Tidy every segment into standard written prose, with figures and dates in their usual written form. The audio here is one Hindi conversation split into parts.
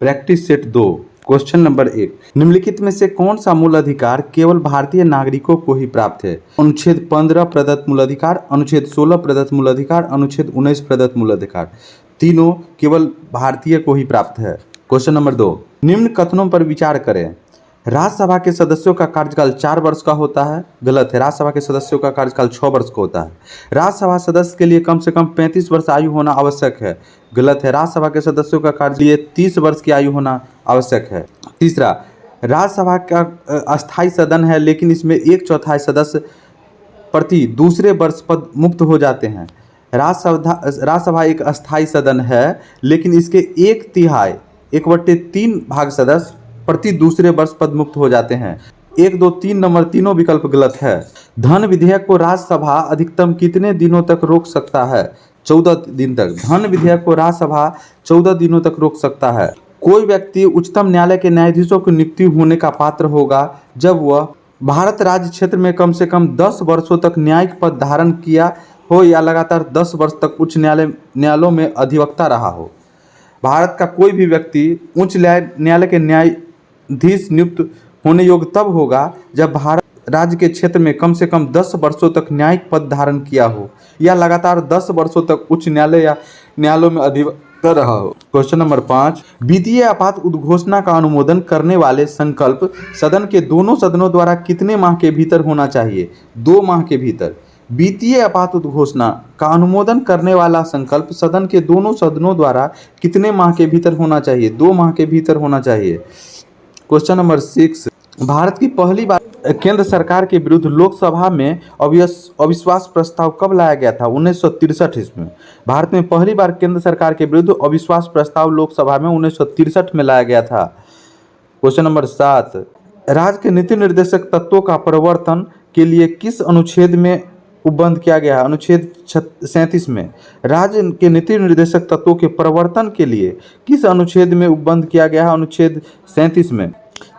Practice set 2। क्वेश्चन नंबर 1, निम्नलिखित में से कौन सा मूल अधिकार केवल भारतीय नागरिकों को ही प्राप्त है? अनुच्छेद 15 प्रदत्त मूल अधिकार, अनुच्छेद 16 प्रदत्त मूल अधिकार, अनुच्छेद 19 प्रदत्त मूल अधिकार। तीनों केवल भारतीय को ही प्राप्त है। क्वेश्चन नंबर 2, निम्न कथनों पर विचार करें। राज्यसभा के सदस्यों का कार्यकाल 4 वर्ष का होता है। गलत है, राज्यसभा के सदस्यों का कार्यकाल 6 वर्ष का होता है। राज्यसभा सदस्य के लिए कम से कम 35 वर्ष आयु होना आवश्यक है। गलत है, राज्यसभा के सदस्यों का कार्य लिए 30 वर्ष की आयु होना आवश्यक है। तीसरा, राज्यसभा का अस्थायी सदन है, लेकिन इसमें 1/4 सदस्य प्रति दूसरे वर्ष पद मुक्त हो जाते हैं। राज्यसभा एक अस्थायी सदन है, लेकिन इसके 1/3 1/3 भाग सदस्य प्रति दूसरे वर्ष पद मुक्त हो जाते हैं। 1, 2, 3 नंबर तीनों विकल्प गलत है। धन विधेयक को राज्यसभा अधिकतम कितने दिनों तक रोक सकता है? 14 दिन तक। धन विधेयक को राज्यसभा 14 दिनों तक रोक सकता है। कोई व्यक्ति उच्चतम न्यायालय के न्यायाधीशों की नियुक्ति होने का पात्र होगा जब वह भारत राज्य क्षेत्र में कम से कम 10 वर्षों तक न्यायिक पद धारण किया हो या लगातार 10 वर्ष तक उच्च न्यायालयों में अधिवक्ता रहा हो। भारत का कोई भी व्यक्ति उच्च न्यायालय के न्यायाधीश नियुक्त होने योग्य तब होगा जब भारत राज्य के क्षेत्र में कम से कम 10 वर्षों तक न्यायिक पद धारण किया हो या लगातार 10 वर्षों तक उच्च न्यायालय या न्यायालयों में अधिवक्ता रहा हो। क्वेश्चन नंबर 5, वित्तीय आपात उद्घोषणा का अनुमोदन करने वाले संकल्प सदन के दोनों सदनों द्वारा कितने माह के भीतर होना चाहिए? 2 माह के भीतर। वित्तीय आपात उद्घोषणा का अनुमोदन करने वाला संकल्प सदन के दोनों सदनों द्वारा कितने माह के भीतर होना चाहिए? 2 माह के भीतर होना चाहिए। क्वेश्चन नंबर 6, भारत की पहली बार केंद्र सरकार के विरुद्ध लोकसभा में अविश्वास प्रस्ताव कब लाया गया था? 1963 ईस्वी में। भारत में पहली बार केंद्र सरकार के विरुद्ध अविश्वास प्रस्ताव लोकसभा में 1963 में लाया गया था। क्वेश्चन नंबर 7, राज्य के नीति निर्देशक तत्वों का प्रवर्तन के लिए किस अनुच्छेद में उपबंध किया गया है? अनुच्छेद 37 में। राज्य के नीति निर्देशक तत्वों के प्रवर्तन के लिए किस अनुच्छेद में उपबंध किया गया है? अनुच्छेद 37 में।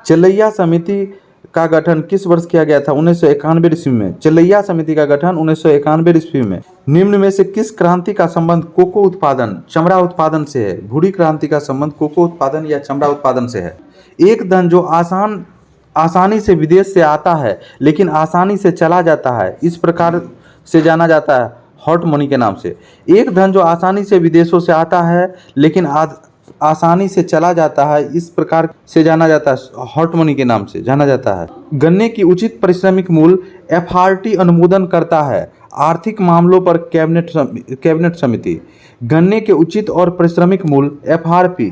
चेलैया समिति का गठन किस वर्ष किया गया था? 1991 ईस्वी में। चेलैया समिति का गठन 1991 ईस्वी में। निम्न में से किस क्रांति का संबंध कोको उत्पादन, चमड़ा उत्पादन से है? भूरी क्रांति का संबंध कोको उत्पादन या चमड़ा उत्पादन से है। एक धन जो आसानी से विदेश से आता है लेकिन आसानी से चला जाता है, इस प्रकार से जाना जाता है हॉट मनी के नाम से। एक धन जो आसानी से विदेशों से आता है लेकिन आसानी से चला जाता है, इस प्रकार से जाना जाता है हॉट मनी के नाम से जाना जाता है। गन्ने की उचित पारिश्रमिक मूल्य FRT अनुमोदन करता है। आर्थिक मामलों पर कैबिनेट समिति गन्ने के उचित और पारिश्रमिक मूल्य FRP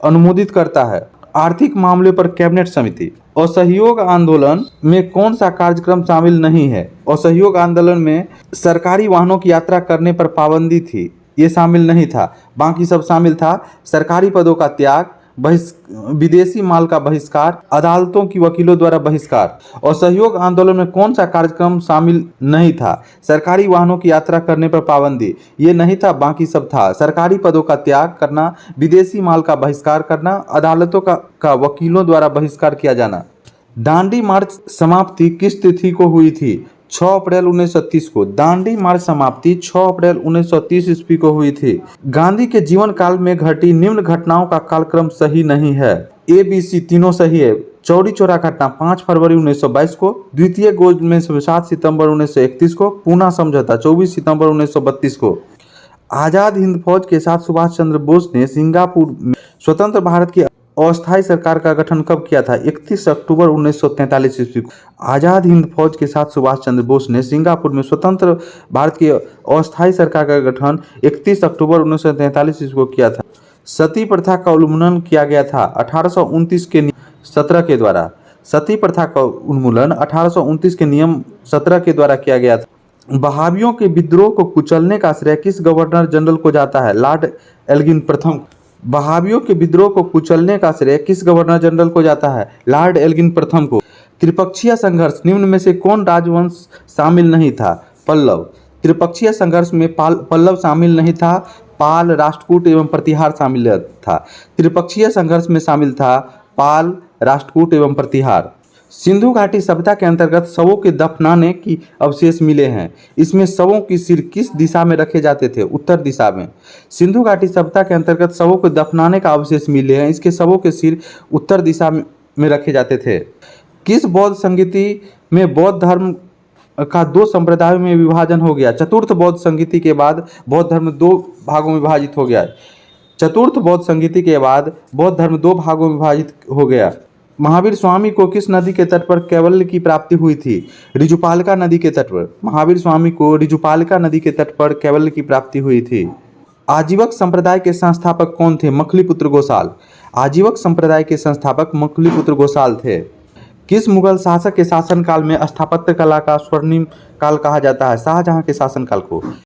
अनुमोदित करता है। आर्थिक मामले पर कैबिनेट समिति। असहयोग आंदोलन में कौन सा कार्यक्रम शामिल नहीं है? असहयोग आंदोलन में सरकारी वाहनों की यात्रा करने पर पाबंदी थी, ये शामिल नहीं था। बाकी सब शामिल था। सरकारी पदों का त्याग, विदेशी माल का बहिष्कार, अदालतों की वकीलों द्वारा बहिष्कार। असहयोग आंदोलन में कौन सा कार्यक्रम शामिल नहीं था? सरकारी वाहनों की यात्रा करने पर पाबंदी, ये नहीं था। बाकी सब था। सरकारी पदों का त्याग करना, विदेशी माल का बहिष्कार करना, अदालतों का वकीलों द्वारा बहिष्कार किया जाना। दांडी मार्च समाप्ति किस तिथि को हुई थी? 6 अप्रैल 1930 को। दांडी मार्च समाप्ति 6 अप्रैल 1930 ईस्वी को हुई थी। गांधी के जीवन काल में घटी निम्न घटनाओं का कालक्रम सही नहीं है। ABC तीनों सही है। चौरी चौरा घटना 5 फरवरी 1922 को, द्वितीय गोद में 7 सितंबर 1931 को, पूना समझौता 24 सितंबर 1932 को। आजाद हिंद फौज के साथ सुभाष चंद्र बोस ने सिंगापुर में स्वतंत्र भारत की अस्थायी सरकार का गठन कब किया था? 31 अक्टूबर 1943 ईस्वी को। आजाद हिंद फौज के साथ सुभाष चंद्र बोस ने सिंगापुर में स्वतंत्र भारत की अस्थायी सरकार का गठन 31 अक्टूबर 1943 ईस्वी को किया था। सती प्रथा का उन्मूलन किया गया था 1829 के 17 के द्वारा। सती प्रथा का उन्मूलन 1829 के नियम 17 के द्वारा किया गया था। बहावियों के विद्रोह को कुचलने का श्रेय किस गवर्नर जनरल को जाता है? लॉर्ड एल्गिन प्रथम। बहावियों के विद्रोह को कुचलने का श्रेय किस गवर्नर जनरल को जाता है? लॉर्ड एल्गिन प्रथम को। त्रिपक्षीय संघर्ष निम्न में से कौन राजवंश शामिल नहीं था? पल्लव। त्रिपक्षीय संघर्ष में पल्लव शामिल नहीं था। पाल, राष्ट्रकूट एवं प्रतिहार शामिल था। त्रिपक्षीय संघर्ष में शामिल था पाल, राष्ट्रकूट एवं प्रतिहार। सिंधु घाटी सभ्यता के अंतर्गत शवों के दफनाने की अवशेष मिले हैं। इसमें शवों की सिर किस दिशा में रखे जाते थे? उत्तर दिशा में। सिंधु घाटी सभ्यता के अंतर्गत शवों को दफनाने का अवशेष मिले हैं। इसके शवों के सिर उत्तर दिशा में रखे जाते थे। किस बौद्ध संगीति में बौद्ध धर्म का दो संप्रदायों में विभाजन हो गया? चतुर्थ बौद्ध संगीति के बाद बौद्ध धर्म दो भागों में विभाजित हो गया। चतुर्थ बौद्ध संगीति के बाद बौद्ध धर्म दो भागों में विभाजित हो गया। महावीर स्वामी को किस नदी के तट पर कैवल्य की प्राप्ति हुई थी? ऋजुपालिका नदी के तट पर। महावीर स्वामी को ऋजुपालिका नदी के तट पर कैवल्य की प्राप्ति हुई थी। आजीवक संप्रदाय के संस्थापक कौन थे? मखलीपुत्र गोसाल। आजीवक संप्रदाय के संस्थापक मखलीपुत्र गोसाल थे। किस मुगल शासक के शासनकाल में स्थापत्य कला का स्वर्णिम काल कहा जाता है? शाहजहां के शासनकाल को।